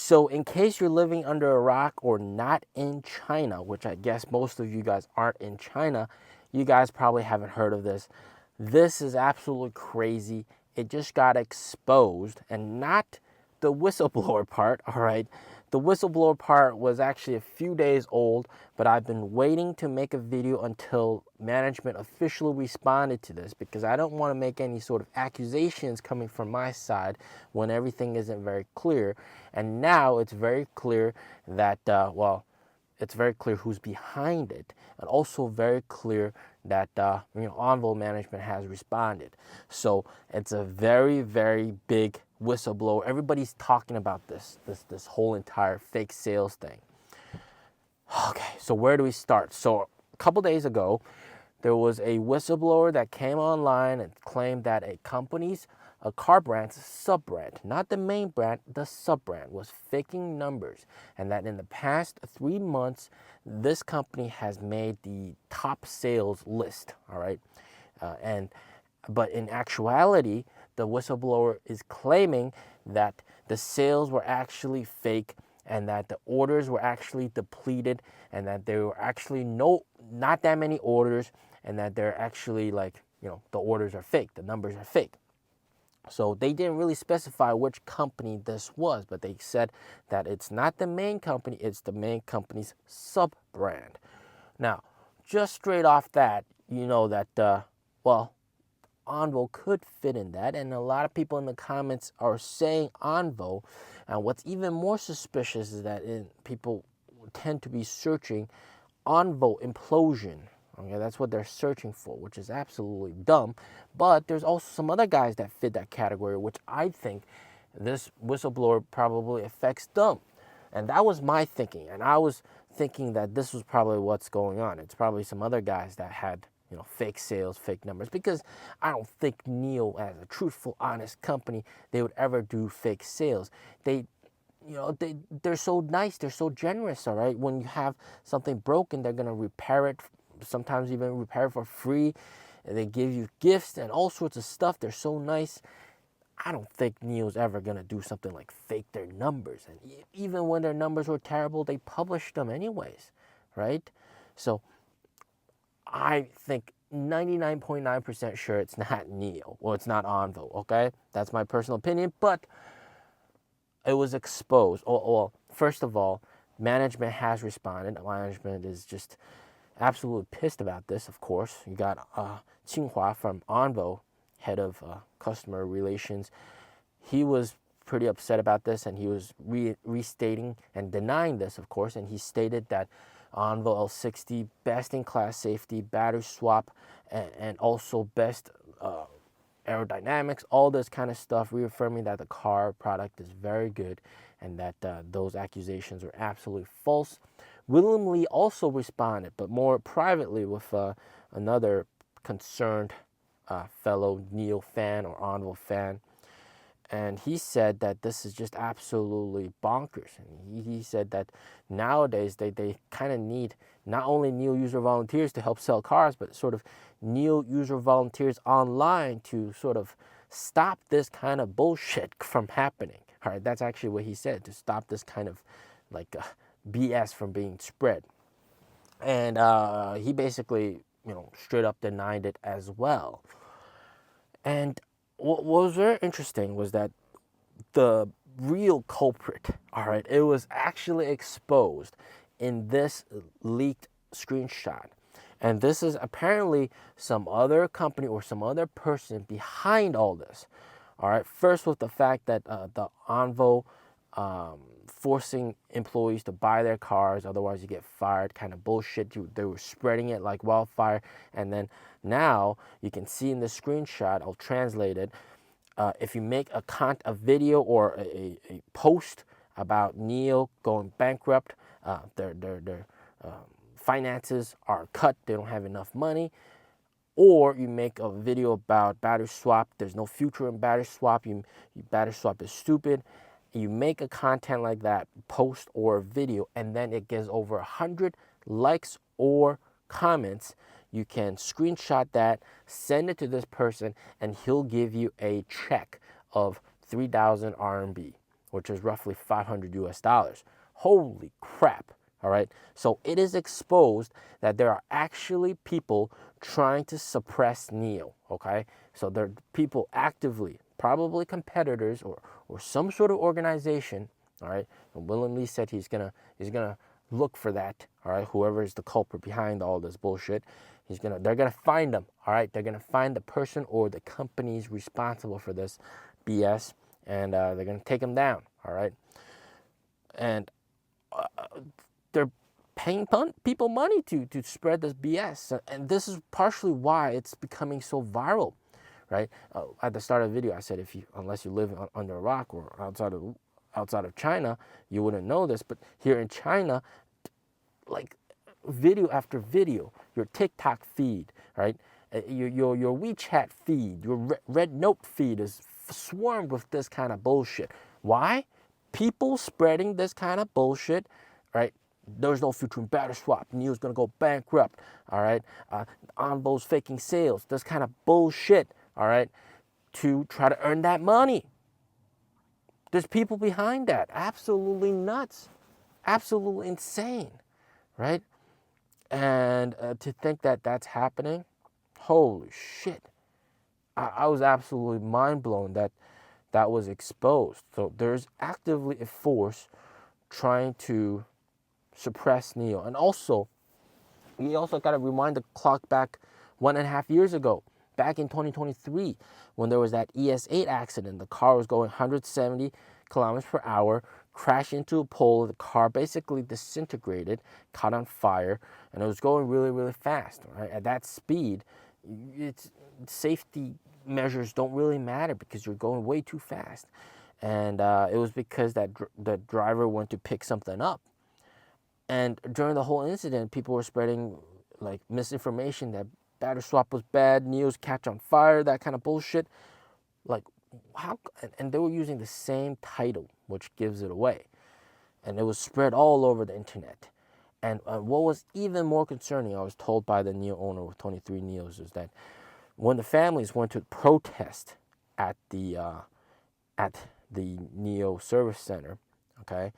So in case you're living under a rock or not in China, which I guess most of you guys aren't in China, you guys probably haven't heard of this. This is absolutely crazy. It just got exposed, and not the whistleblower part, all right? The whistleblower part was actually a few days old, but I've been waiting to make a video until management officially responded to this, because I don't want to make any sort of accusations coming from my side when everything isn't very clear. And now it's very clear that, it's very clear who's behind it, and also very clear that ONVO management has responded. So it's a very, very big whistleblower. Everybody's talking about this whole entire fake sales thing. Okay, so where do we start? So a couple days ago, there was a whistleblower that came online and claimed that a car brand's sub-brand, not the main brand, the sub-brand, was faking numbers, and that in the past 3 months, this company has made the top sales list, all right? But in actuality, the whistleblower is claiming that the sales were actually fake, and that the orders were actually depleted, and that there were actually not that many orders, and that they're actually the orders are fake, the numbers are fake. So they didn't really specify which company this was, but they said that it's not the main company, it's the main company's sub-brand. Now, just straight off that, you know that, ONVO could fit in that, and a lot of people in the comments are saying ONVO, and what's even more suspicious is that people tend to be searching ONVO implosion. Okay, that's what they're searching for, which is absolutely dumb. But there's also some other guys that fit that category, which I think this whistleblower probably affects them. And that was my thinking. And I was thinking that this was probably what's going on. It's probably some other guys that had, fake sales, fake numbers. Because I don't think NIO, as a truthful, honest company, they would ever do fake sales. They're so nice, they're so generous, all right? When you have something broken, they're going to repair it, sometimes even repair it for free. They give you gifts and all sorts of stuff. They're so nice. I don't think NIO's ever going to do something like fake their numbers. And even when their numbers were terrible, they published them anyways, right? So I think 99.9% sure it's not NIO, or it's not ONVO, okay? That's my personal opinion, but it was exposed. Well, first of all, management has responded. Management is just absolutely pissed about this, of course. You got Qinghua from ONVO, head of customer relations. He was pretty upset about this, and he was restating and denying this, of course, and he stated that ONVO L60, best-in-class safety, battery swap, and also best aerodynamics, all this kind of stuff, reaffirming that the car product is very good and that those accusations are absolutely false. William Lee also responded, but more privately, with another concerned fellow NIO fan or ONVO fan. And he said that this is just absolutely bonkers. And he said that nowadays they kind of need not only NIO user volunteers to help sell cars, but sort of NIO user volunteers online to sort of stop this kind of bullshit from happening. All right, that's actually what he said, to stop this kind of BS from being spread. And he basically, straight up denied it as well. And what was very interesting was that the real culprit, all right, it was actually exposed in this leaked screenshot. And this is apparently some other company or some other person behind all this. All right, first with the fact that the ONVO forcing employees to buy their cars, otherwise you get fired, kind of bullshit. They were spreading it like wildfire. And then now you can see in the screenshot, I'll translate it, if you make a video or a post about NIO going bankrupt, their finances are cut, they don't have enough money, or you make a video about battery swap, there's no future in battery swap, battery swap is stupid, you make a content like that, post or video, and then it gets over 100 likes or comments, you can screenshot that, send it to this person, and he'll give you a check of 3,000 RMB, which is roughly 500 US dollars. Holy crap. All right. So it is exposed that there are actually people trying to suppress NIO. Okay. So there are people actively, probably competitors or some sort of organization. All right. And William Lee said he's gonna look for that. All right. Whoever is the culprit behind all this bullshit, they're gonna find them. All right. They're gonna find the person or the companies responsible for this BS, and they're gonna take them down. All right. And they're paying people money to spread this BS. And this is partially why it's becoming so viral, right? At the start of the video, I said, unless you live under a rock or outside of China, you wouldn't know this. But here in China, like video after video, your TikTok feed, right? Your WeChat feed, your Red Note feed is swarmed with this kind of bullshit. Why? People spreading this kind of bullshit, right? There's no future in battery swap. NIO's gonna go bankrupt. All right, ONVO's faking sales. This kind of bullshit. All right, to try to earn that money. There's people behind that. Absolutely nuts. Absolutely insane, right? And to think that that's happening, holy shit! I was absolutely mind blown that that was exposed. So there's actively a force trying to suppress NIO. And also, we also got to rewind the clock back 1.5 years ago, back in 2023, when there was that ES8 accident. The car was going 170 kilometers per hour, crashed into a pole. The car basically disintegrated, caught on fire, and it was going really, really fast. Right? At that speed, safety measures don't really matter because you're going way too fast. And it was because the driver went to pick something up. And during the whole incident, people were spreading like misinformation that battery swap was bad, NIO's catch on fire, that kind of bullshit. Like, how? And they were using the same title, which gives it away. And it was spread all over the internet. And what was even more concerning, I was told by the NIO owner with 23 NIOs, is that when the families went to protest at the NIO service center, okay,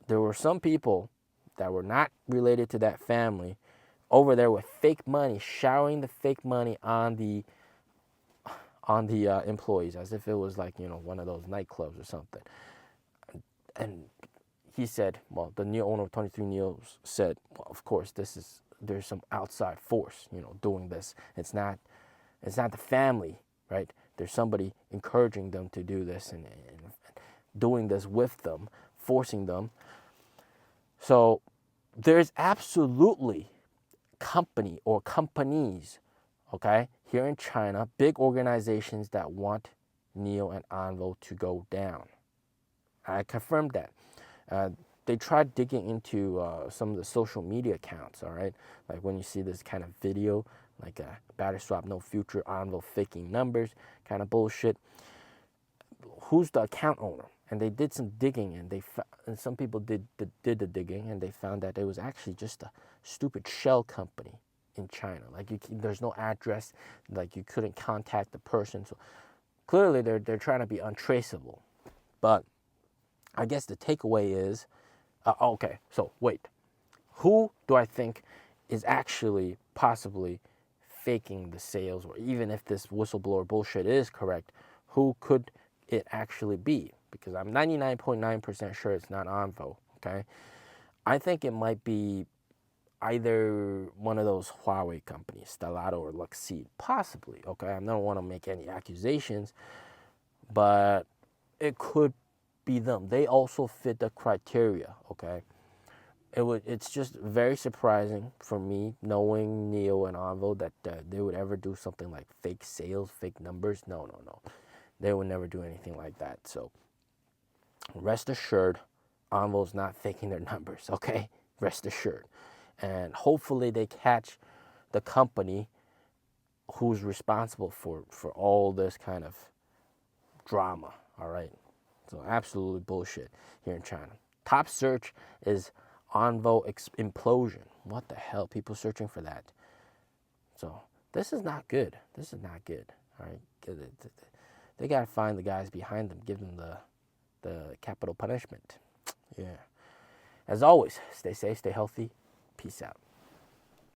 there were some people that were not related to that family over there with fake money, showering the fake money on the employees as if it was like, one of those nightclubs or something. And he said, well, the NIO owner of 23 NIOs said, well, of course, there's some outside force, doing this. It's not the family, right? There's somebody encouraging them to do this and doing this with them, forcing them. So there's absolutely company or companies, okay, here in China, big organizations that want NIO and ONVO to go down. I confirmed that. They tried digging into some of the social media accounts, all right? Like when you see this kind of video, like battery swap, no future, ONVO faking numbers, kind of bullshit. Who's the account owner? And they did some digging, and some people did the digging, and they found that it was actually just a stupid shell company in China. Like there's no address, like you couldn't contact the person. So clearly they're trying to be untraceable. But I guess the takeaway is, okay, so wait. Who do I think is actually possibly faking the sales? Or even if this whistleblower bullshit is correct, who could it actually be? Because I'm 99.9% sure it's not ONVO, okay? I think it might be either one of those Huawei companies, Stellato or Luxeed, possibly, okay? I don't want to make any accusations, but it could be them. They also fit the criteria, okay? It's just very surprising for me, knowing NIO and ONVO, that they would ever do something like fake sales, fake numbers. No. They would never do anything like that. So rest assured, ONVO's not faking their numbers, okay? Rest assured. And hopefully they catch the company who's responsible for all this kind of drama, all right? So absolutely bullshit here in China. Top search is ONVO implosion. What the hell? People searching for that. So this is not good. This is not good, all right? They got to find the guys behind them, give them the capital punishment. Yeah. As always, stay safe, stay healthy. Peace out.